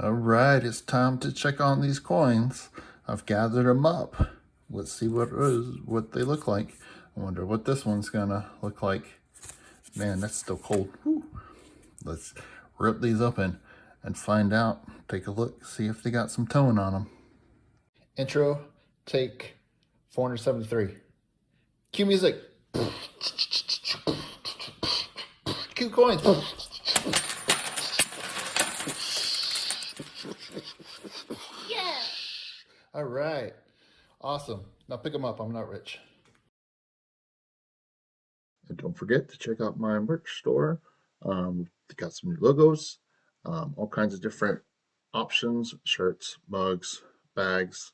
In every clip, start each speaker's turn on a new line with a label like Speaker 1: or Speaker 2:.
Speaker 1: All right, it's time to check on these coins. I've gathered them up. Let's see what they look like. I wonder what this one's gonna look like. Man, that's still cold. Whew. Let's rip these open and find out. Take a look, see if they got some tone on them. Intro, take 473. Cue music. Cue coins.
Speaker 2: Yeah.
Speaker 1: All right. Awesome. Now pick them up. I'm not rich. And don't forget to check out my merch store. They got some new logos, all kinds of different options, shirts, mugs, bags,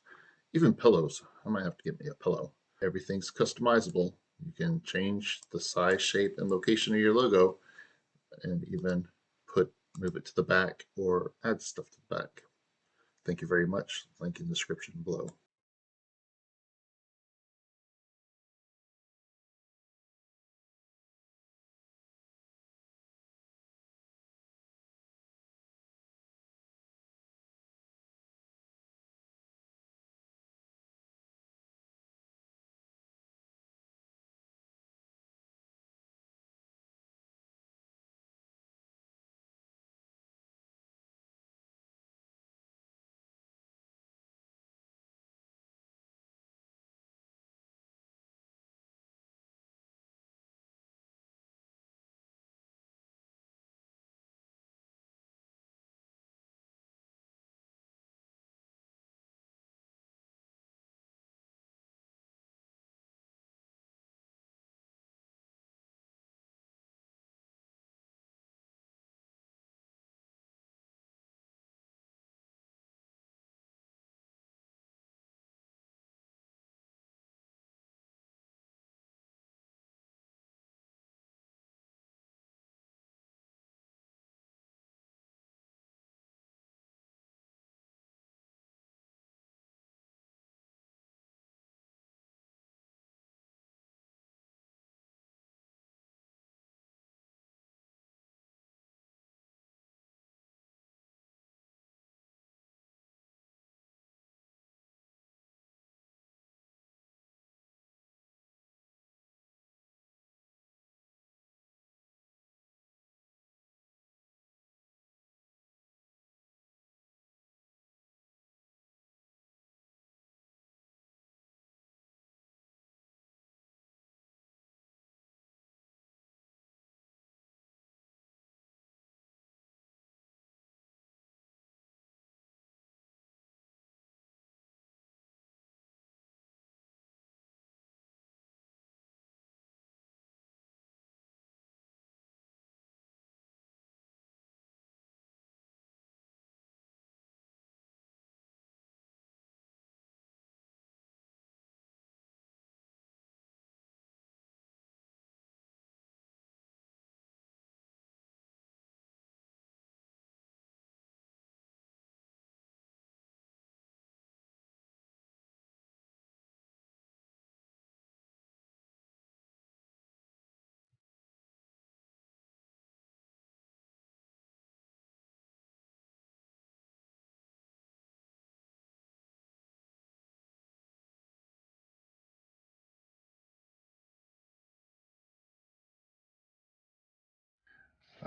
Speaker 1: even pillows. I might have to get me a pillow. Everything's customizable. You can change the size, shape, and location of your logo and even move it to the back or add stuff to the back. Thank you very much. Link in the description below.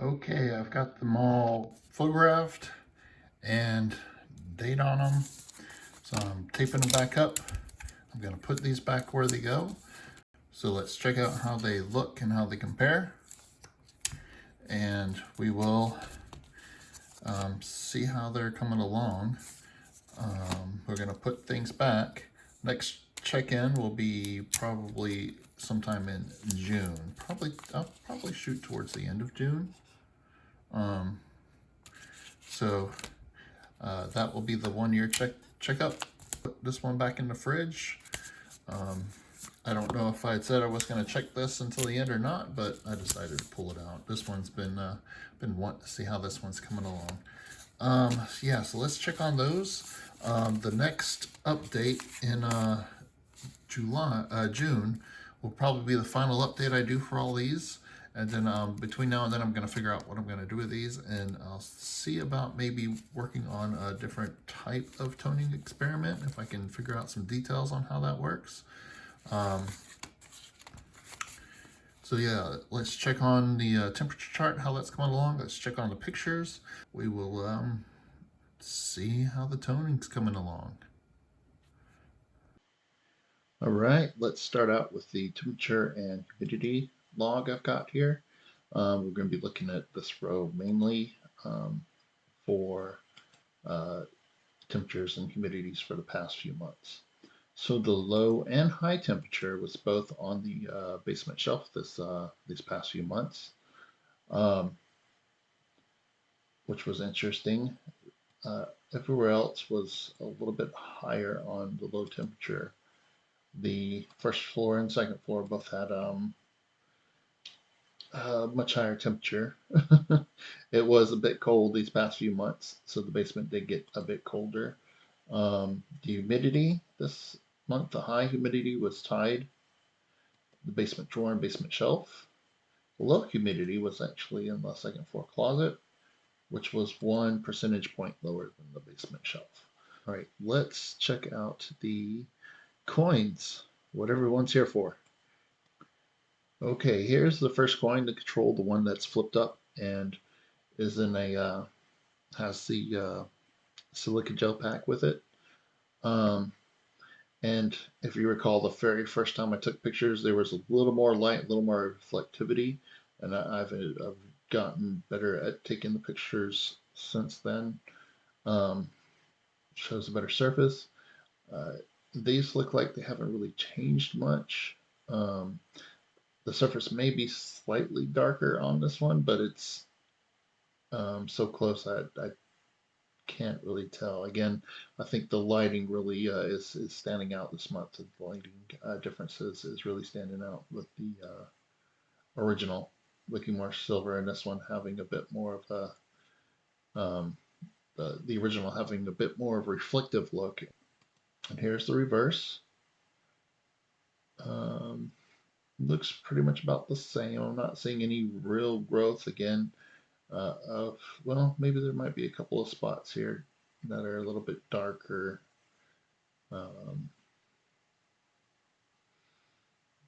Speaker 1: Okay, I've got them all photographed and date on them. So I'm taping them back up. I'm going to put these back where they go. So let's check out how they look and how they compare. And we will see how they're coming along. We're going to put things back. Next check-in will be probably sometime in June. I'll probably shoot towards the end of June. So that will be the 1 year checkup. Put this one back in the fridge. I don't know if I had said I was going to check this until the end or not, but I decided to pull it out. This one's been wanting to see how this one's coming along. Yeah, so let's check on those. The next update in June will probably be the final update I do for all these, And then between now and then, I'm going to figure out what I'm going to do with these, and I'll see about maybe working on a different type of toning experiment if I can figure out some details on how that works. Um, so yeah, let's check on the temperature chart, how that's coming along. Let's check on the pictures. We will see how the toning's coming along. All right, let's start out with the temperature and humidity log I've got here. We're going to be looking at this row mainly for uh, temperatures and humidities for the past few months. So the low and high temperature was both on the basement shelf these past few months, um, which was interesting. Uh, Everywhere else was a little bit higher on the low temperature. The first floor and second floor both had much higher temperature. It was a bit cold these past few months, so the basement did get a bit colder. The humidity this month, the high humidity was tied the basement drawer and basement shelf. The low humidity was actually in the second floor closet, which was 1 percentage point lower than the basement shelf. All right, let's check out the coins, what everyone's here for. Okay, here's the first coin to control, the one that's flipped up and is in a has the silica gel pack with it. Um, and if you recall, the very first time I took pictures, there was a little more light, a little more reflectivity, and I've gotten better at taking the pictures since then. Um, Shows a better surface. Uh, these look like they haven't really changed much. Um, the surface may be slightly darker on this one, but it's so close I can't really tell. Again, I think the lighting really is standing out this month. The lighting differences is really standing out with the original looking more silver, and this one having a bit more of a the original having a bit more of a reflective look. And here's the reverse. Um, Looks pretty much about the same. I'm not seeing any real growth again. Of well, maybe there might be a couple of spots here that are a little bit darker. Um,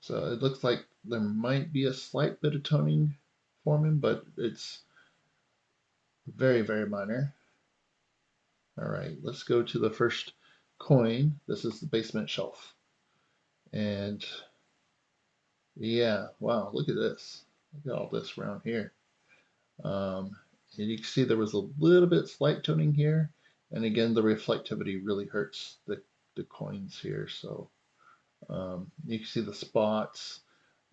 Speaker 1: So it looks like there might be a slight bit of toning forming, but it's very, very minor. All right, let's go to the first coin. This is the basement shelf. And yeah, wow, look at this. Look at all this around here. And you can see there was a little bit slight toning here. And again, the reflectivity really hurts the coins here. So you can see the spots.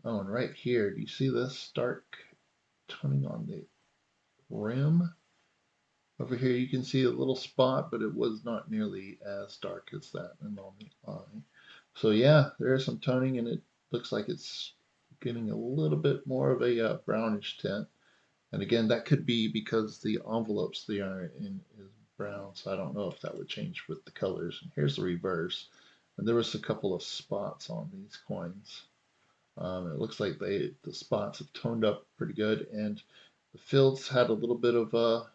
Speaker 1: Oh, and right here, do you see this dark toning on the rim? Over here you can see a little spot, but it was not nearly as dark as that in the eye. So yeah, there is some toning and it looks like it's getting a little bit more of a brownish tint. And again, that could be because the envelopes they are in is brown, so I don't know if that would change with the colors. And here's the reverse. And there was a couple of spots on these coins. It looks like the spots have toned up pretty good, and the fields had a little bit of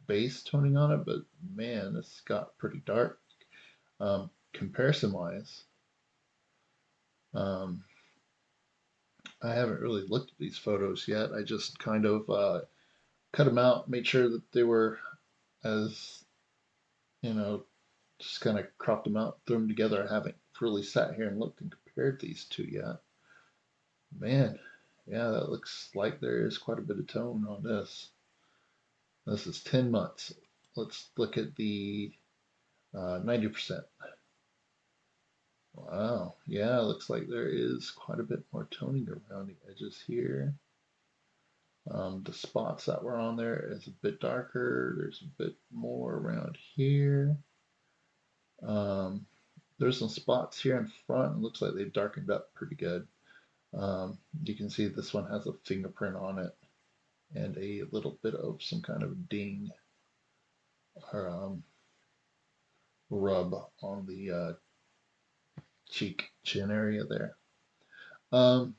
Speaker 1: base toning on it, but man, this got pretty dark. Comparison wise, um, I haven't really looked at these photos yet. I just kind of cut them out, made sure that they were as, you know, just kind of cropped them out, threw them together. I haven't really sat here and looked and compared these two yet. Man, yeah, that looks like there is quite a bit of tone on this. This is 10 months. Let's look at the 90%. Wow. Yeah, looks like there is quite a bit more toning around the edges here. The spots that were on there is a bit darker. There's a bit more around here. Um, there's some spots here in front. It looks like they've darkened up pretty good. You can see this one has a fingerprint on it and a little bit of some kind of ding or rub on the cheek chin area there. Um,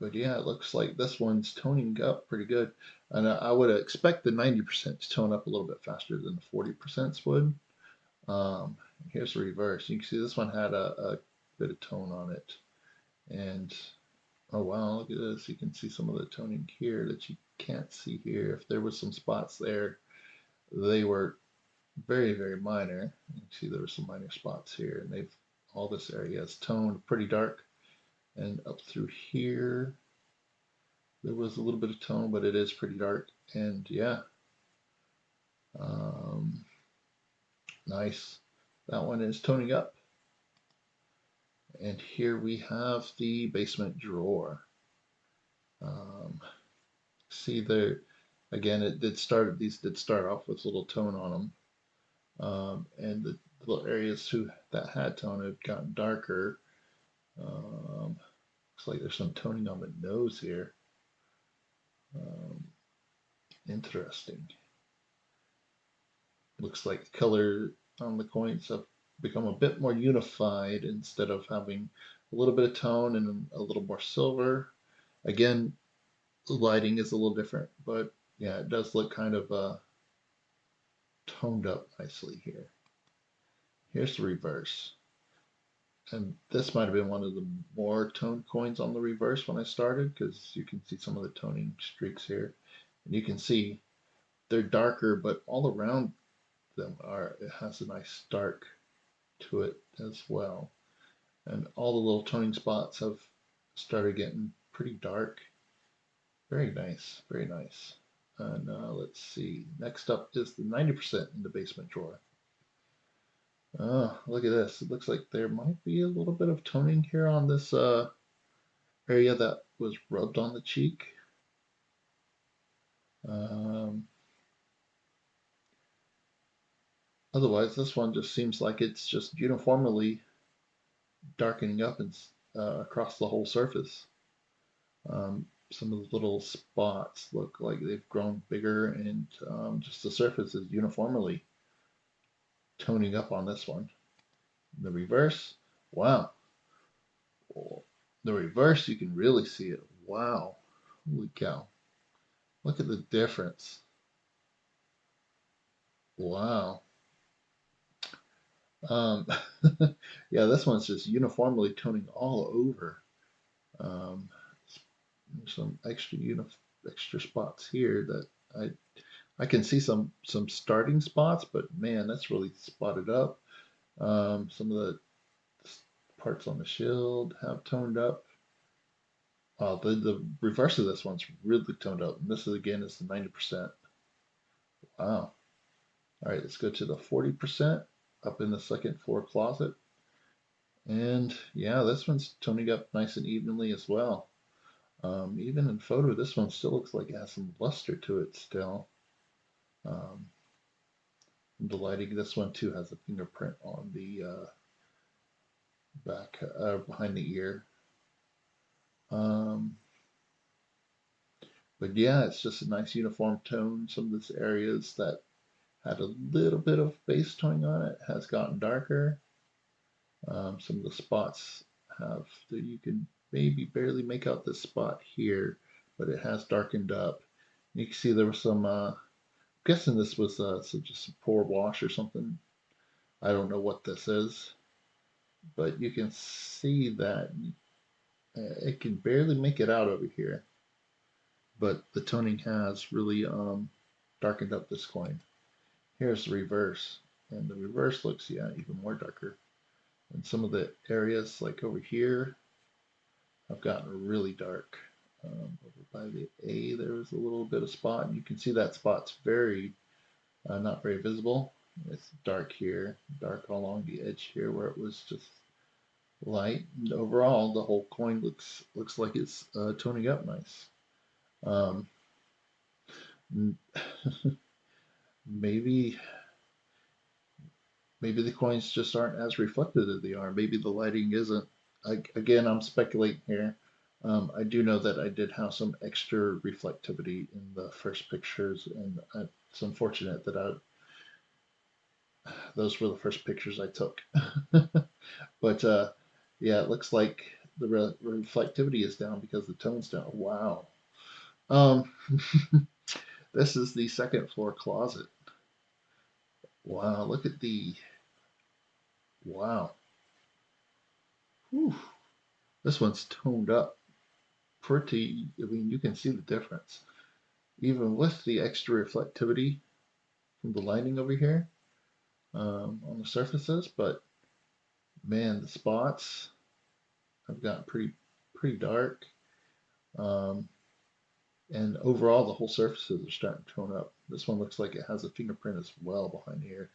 Speaker 1: But yeah, it looks like this one's toning up pretty good. And I would expect the 90% to tone up a little bit faster than the 40% would. Um, Here's the reverse. You can see this one had a bit of tone on it. And oh wow, look at this. You can see some of the toning here that you can't see here. If there was some spots there, they were very, very minor. You can see there were some minor spots here, and they've all this area is toned pretty dark. And up through here, there was a little bit of tone, but it is pretty dark. And yeah, um, nice. That one is toning up. And here we have the basement drawer. Um, See there, again, these did start off with little tone on them. And the little areas that had tone have gotten darker. Looks like there's some toning on the nose here. Um, Interesting. Looks like the color on the coins have become a bit more unified instead of having a little bit of tone and a little more silver. Again, the lighting is a little different, but yeah, it does look kind of toned up nicely here. Here's the reverse. And this might have been one of the more toned coins on the reverse when I started because you can see some of the toning streaks here. And you can see they're darker, but all around them it has a nice dark to it as well. And all the little toning spots have started getting pretty dark. Very nice, very nice. And let's see. Next up is the 90% in the basement drawer. Oh, look at this. It looks like there might be a little bit of toning here on this area that was rubbed on the cheek. Um, Otherwise, this one just seems like it's just uniformly darkening up and across the whole surface. Some of the little spots look like they've grown bigger, and just the surface is uniformly toning up on this one. The reverse, wow. The reverse, you can really see it. Wow. Holy cow. Look at the difference. Wow. Um, yeah, this one's just uniformly toning all over. Um, some extra spots here that I can see some starting spots, but man, that's really spotted up. Some of the parts on the shield have toned up. The reverse of this one's really toned up. And this is again is the 90%. Wow. All right, let's go to the 40% up in the second floor closet. And yeah, this one's toning up nice and evenly as well. Even in photo, this one still looks like it has some luster to it still. Um, the lighting, this one too has a fingerprint on the back, behind the ear. Um, but yeah, it's just a nice uniform tone. Some of these areas that had a little bit of base toning on it has gotten darker. Some of the spots have, you can maybe barely make out this spot here, but it has darkened up. You can see there was some, I'm guessing this was just a poor wash or something. I don't know what this is, but you can see that it can barely make it out over here. But the toning has really darkened up this coin. Here's the reverse, and the reverse looks, yeah, even more darker. And some of the areas, like over here, have gotten really dark. Over by the A, there was a little bit of spot, and you can see that spot's very, not very visible. It's dark here, dark along the edge here where it was just light. And overall, the whole coin looks like it's toning up nice. Um, maybe maybe the coins just aren't as reflected as they are. Maybe the lighting isn't. Again, I'm speculating here. I do know that I did have some extra reflectivity in the first pictures, and it's unfortunate that those were the first pictures I took. But yeah, it looks like the reflectivity is down because the tone's down. Wow. Um, this is the second floor closet. Wow, look at the wow. Whew. This one's toned up pretty. I mean, you can see the difference even with the extra reflectivity from the lighting over here on the surfaces. But man, the spots have gotten pretty dark. Um, and overall, the whole surfaces are starting to tone up. This one looks like it has a fingerprint as well behind here.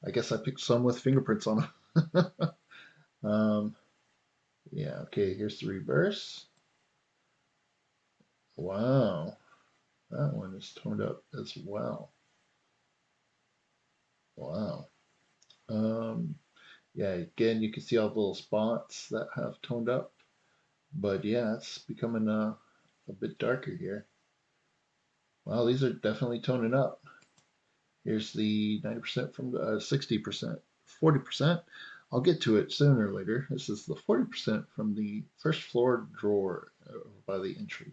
Speaker 1: I guess I picked some with fingerprints on them. um, yeah, okay, here's the reverse. Wow, that one is toned up as well. Wow. Um, yeah, again, you can see all the little spots that have toned up. But yeah, it's becoming a bit darker here. Wow, these are definitely toning up. Here's the 90% from the 60%, 40%. I'll get to it sooner or later. This is the 40% from the first floor drawer by the entry.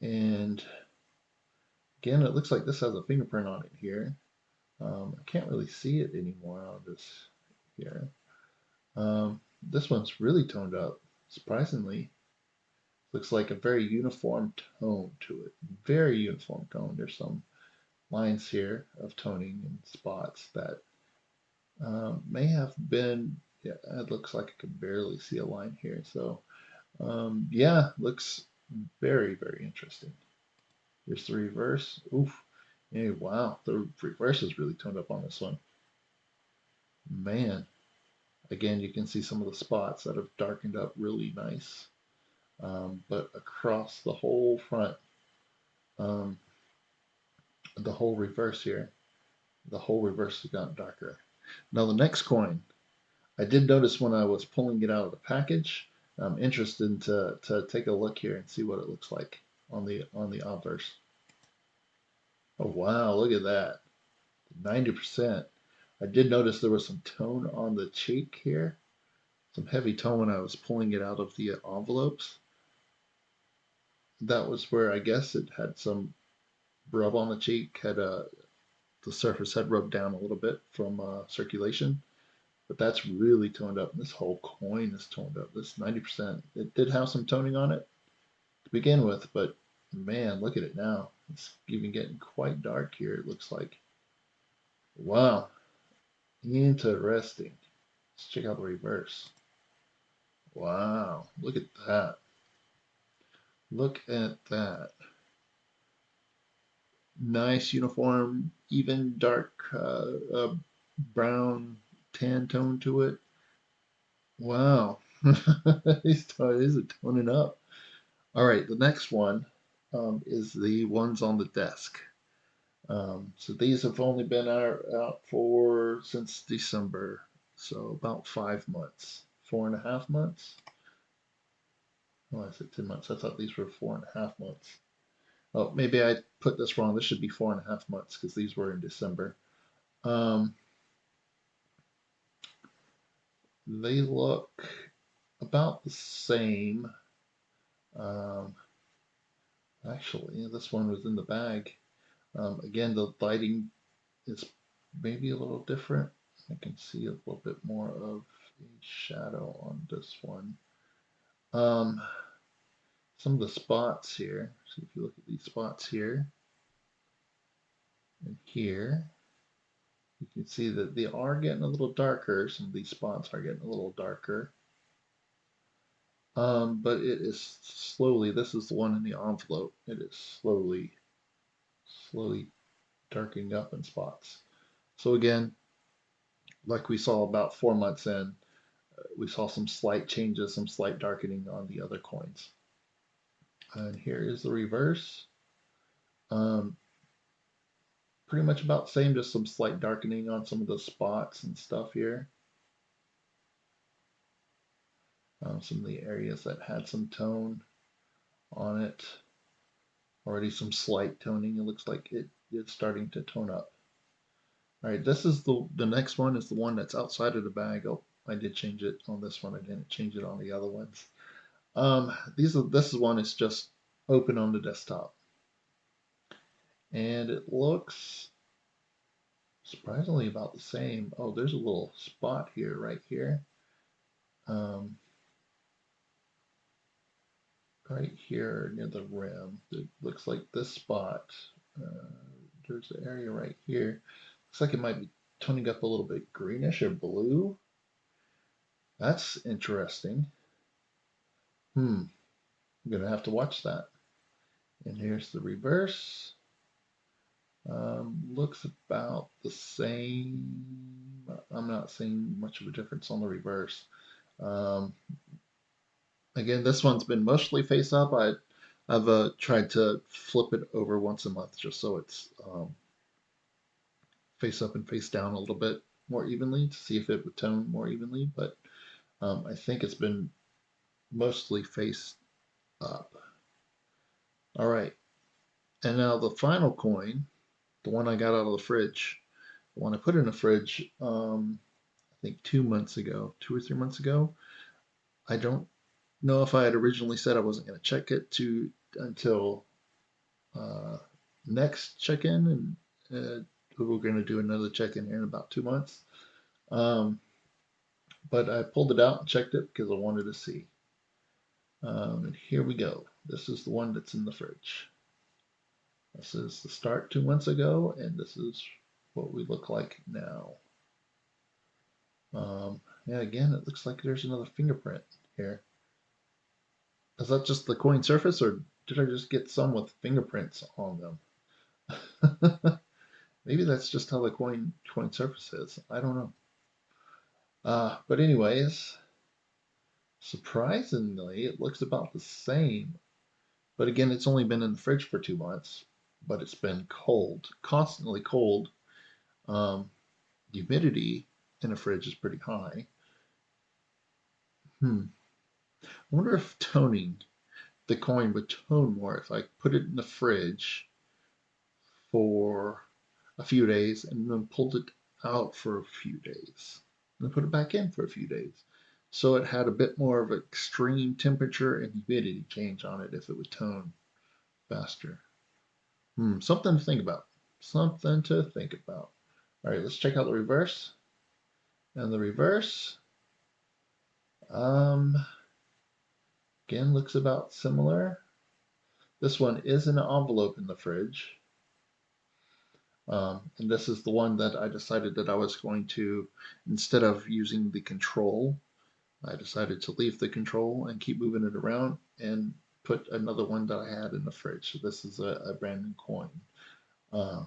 Speaker 1: And again, it looks like this has a fingerprint on it here. I can't really see it anymore on this here. This one's really toned up, surprisingly. Looks like a very uniform tone to it. Very uniform tone. There's some lines here of toning and spots that may have been, yeah, it looks like I can barely see a line here. So, yeah, looks very interesting. Here's the reverse. Oof. Hey, wow, the reverse is really toned up on this one. Man, again, you can see some of the spots that have darkened up really nice. But across the whole front, um, the whole reverse here, the whole reverse has gotten darker. Now the next coin, I did notice when I was pulling it out of the package. I'm interested to take a look here and see what it looks like on the obverse. Oh wow, look at that. 90%. I did notice there was some tone on the cheek here, some heavy tone when I was pulling it out of the envelopes. That was where I guess it had some rub on the cheek, had the surface had rubbed down a little bit from circulation. But that's really toned up. This whole coin is toned up. This 90%. It did have some toning on it to begin with, but man, look at it now. It's even getting quite dark here, it looks like. Wow, interesting. Let's check out the reverse. Wow, look at that. Look at that. Nice uniform, even dark brown tan tone to it. Wow. These are toning up. All right, the next one is the ones on the desk. So these have only been out for since December, so about 5 months, 4.5 months. Oh, I said 10 months. I thought these were 4.5 months. Oh, maybe I put this wrong. This should be 4.5 months because these were in December. Um, they look about the same. Um, actually, this one was in the bag. Again, the lighting is maybe a little different. I can see a little bit more of a shadow on this one. Um, some of the spots here. So if you look at these spots here and here, you can see that they are getting a little darker. Some of these spots are getting a little darker. But it is slowly, this is the one in the envelope. It is slowly darkening up in spots. So again, like we saw about 4 months in, we saw some slight changes, some slight darkening on the other coins. And here is the reverse. Um, pretty much about the same, just some slight darkening on some of the spots and stuff here. Some of the areas that had some tone on it. Already some slight toning. It looks like it's starting to tone up. All right, this is the next one is the one that's outside of the bag. Oh, I did change it on this one. I didn't change it on the other ones. This is one is just open on the desktop, and it looks surprisingly about the same. Oh, there's a little spot here, right here. Um, right here near the rim. It looks like this spot. Uh, there's the area right here. Looks like it might be toning up a little bit greenish or blue. That's interesting. I'm gonna have to watch that. And here's the reverse. Looks about the same. I'm not seeing much of a difference on the reverse. Um, Again, this one's been mostly face up. I've tried to flip it over once a month just so it's face up and face down a little bit more evenly to see if it would tone more evenly. But I think it's been mostly face up. All right, and now the final coin, the one I got out of the fridge, the one I put in the fridge, I think 2 months ago, 2 or 3 months ago. I don't know if I had originally said I wasn't going to check it to until uh, next check-in, and we're going to do another check-in here in about 2 months. Um, but I pulled it out and checked it because I wanted to see. And here we go. This is the one that's in the fridge. This is the start 2 months ago, and this is what we look like now. Yeah, again, it looks like there's another fingerprint here. Is that just the coin surface, or did I just get some with fingerprints on them? Maybe that's just how the coin surface is. I don't know. But anyways, surprisingly, it looks about the same. But again, it's only been in the fridge for 2 months, but it's been cold, constantly cold. Um, Humidity in a fridge is pretty high. I wonder if toning the coin would tone more if I put it in the fridge for a few days and then pulled it out for a few days and then put it back in for a few days. So it had a bit more of an extreme temperature and humidity change on it if it would tone faster. Something to think about. Something to think about. All right, let's check out the reverse. And the reverse, um, again, looks about similar. This one is an envelope in the fridge. And this is the one that I decided that I was going to, instead of using the control, I decided to leave the control and keep moving it around and put another one that I had in the fridge. So this is a brand new coin. Uh,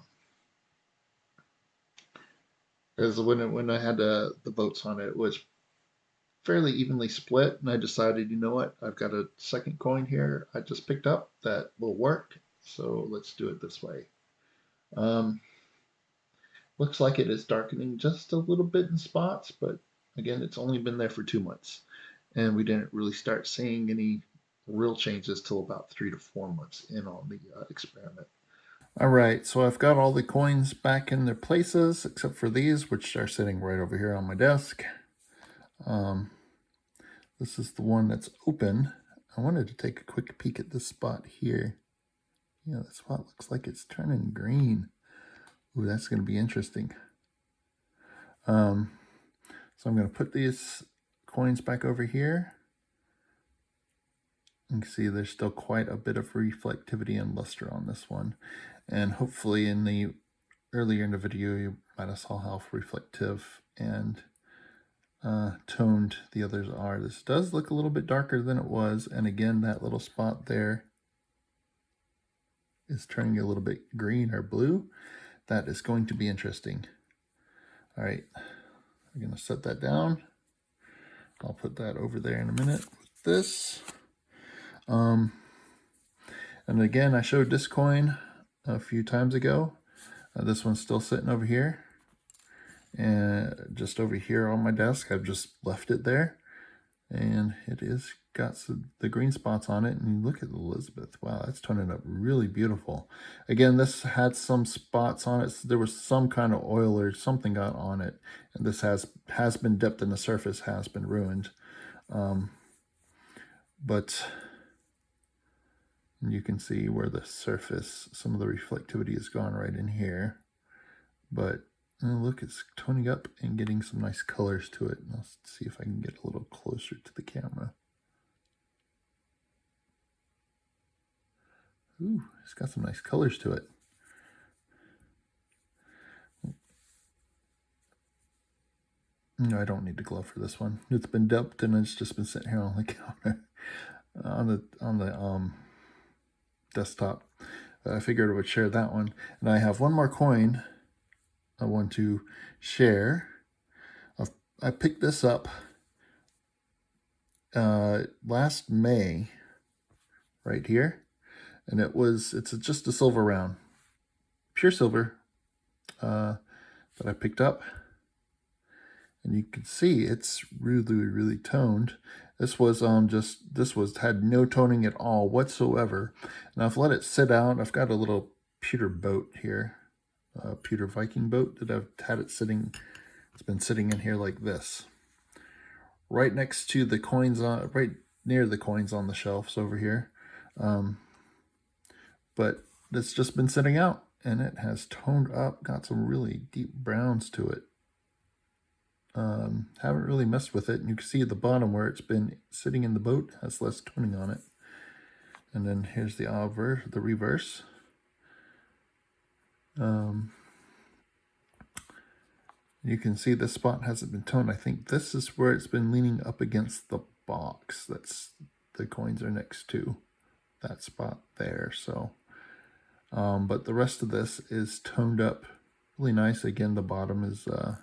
Speaker 1: Because when I had the votes on it, it was fairly evenly split, and I decided, you know what, I've got a second coin here I just picked up that will work, so let's do it this way. Um, Looks like it is darkening just a little bit in spots, but again, it's only been there for 2 months, and we didn't really start seeing any real changes till about 3 to 4 months in on the experiment. All right, so I've got all the coins back in their places, except for these, which are sitting right over here on my desk. Um, this is the one that's open. I wanted to take a quick peek at this spot here. Yeah, that spot looks like it's turning green. Ooh, that's going to be interesting. So I'm going to put these coins back over here. You can see there's still quite a bit of reflectivity and luster on this one. And hopefully in the earlier in the video, you might have saw how reflective and toned the others are. This does look a little bit darker than it was. And again, that little spot there is turning a little bit green or blue. That is going to be interesting. All right, I'm going to set that down. I'll put that over there in a minute with this. And again, I showed this coin a few times ago. This one's still sitting over here. And just over here on my desk, I've just left it there. And it is got the green spots on it. And look at Elizabeth. Wow, that's turning up really beautiful. Again, this had some spots on it. So there was some kind of oil or something got on it. And this has been dipped and the surface has been ruined. but you can see where the surface, some of the reflectivity has gone right in here. But look, it's toning up and getting some nice colors to it. Let's see if I can get a little closer to the camera. Ooh, it's got some nice colors to it. No, I don't need the glove for this one. It's been dipped and it's just been sitting here on the counter on the desktop. I figured I would share that one. And I have one more coin I want to share. I picked this up last May, right here, and it's just a silver round, pure silver, that I picked up, and you can see it's really toned. This was had no toning at all whatsoever, and I've let it sit out. I've got a little pewter boat here, a pewter Viking boat that I've had it sitting. It's been sitting in here like this, right next to the coins right near the coins on the shelves over here. But it's just been sitting out, and it has toned up, got some really deep browns to it. Haven't really messed with it, and you can see at the bottom where it's been sitting in the boat has less toning on it. And then here's the reverse. You can see this spot hasn't been toned. I think this is where it's been leaning up against the box that's the coins are next to, that spot there. So but the rest of this is toned up really nice. Again, the bottom is been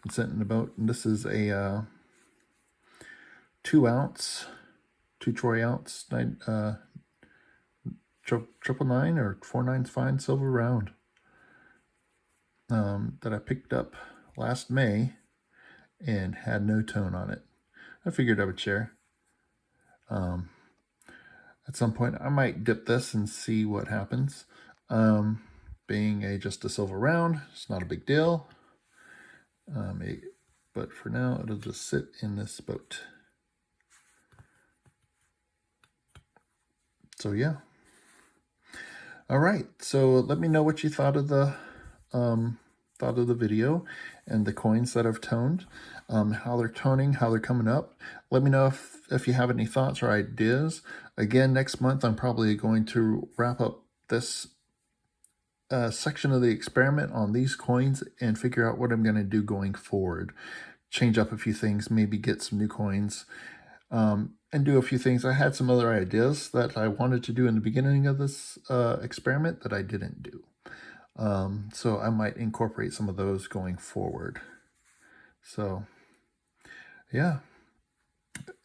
Speaker 1: sent in the boat, and this is a 2 troy ounce, 999 or 49's fine silver round that I picked up last May and had no tone on it. I figured I would share. At some point, I might dip this and see what happens. Being just a silver round, it's not a big deal. But for now, it'll just sit in this boat. So yeah. All right. So let me know what you thought of the video and the coins that I've toned, how they're toning, how they're coming up. Let me know if you have any thoughts or ideas. Again, next month, I'm probably going to wrap up this section of the experiment on these coins and figure out what I'm going to do going forward. Change up a few things, maybe get some new coins, and do a few things. I had some other ideas that I wanted to do in the beginning of this experiment that I didn't do. So I might incorporate some of those going forward. So yeah.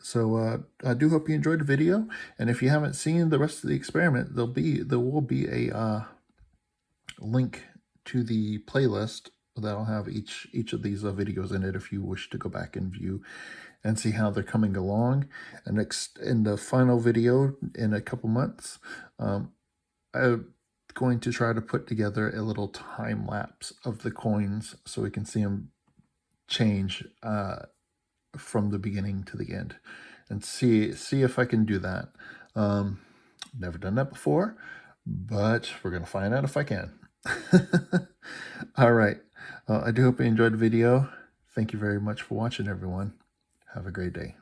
Speaker 1: So I do hope you enjoyed the video, and if you haven't seen the rest of the experiment, there will be a link to the playlist that'll have each of these videos in it if you wish to go back and view and see how they're coming along. And next, in the final video in a couple months, I'm going to try to put together a little time lapse of the coins so we can see them change from the beginning to the end, and see if I can do that. Never done that before, but we're gonna find out if I can. All right. I do hope you enjoyed the video. Thank you very much for watching, everyone. Have a great day.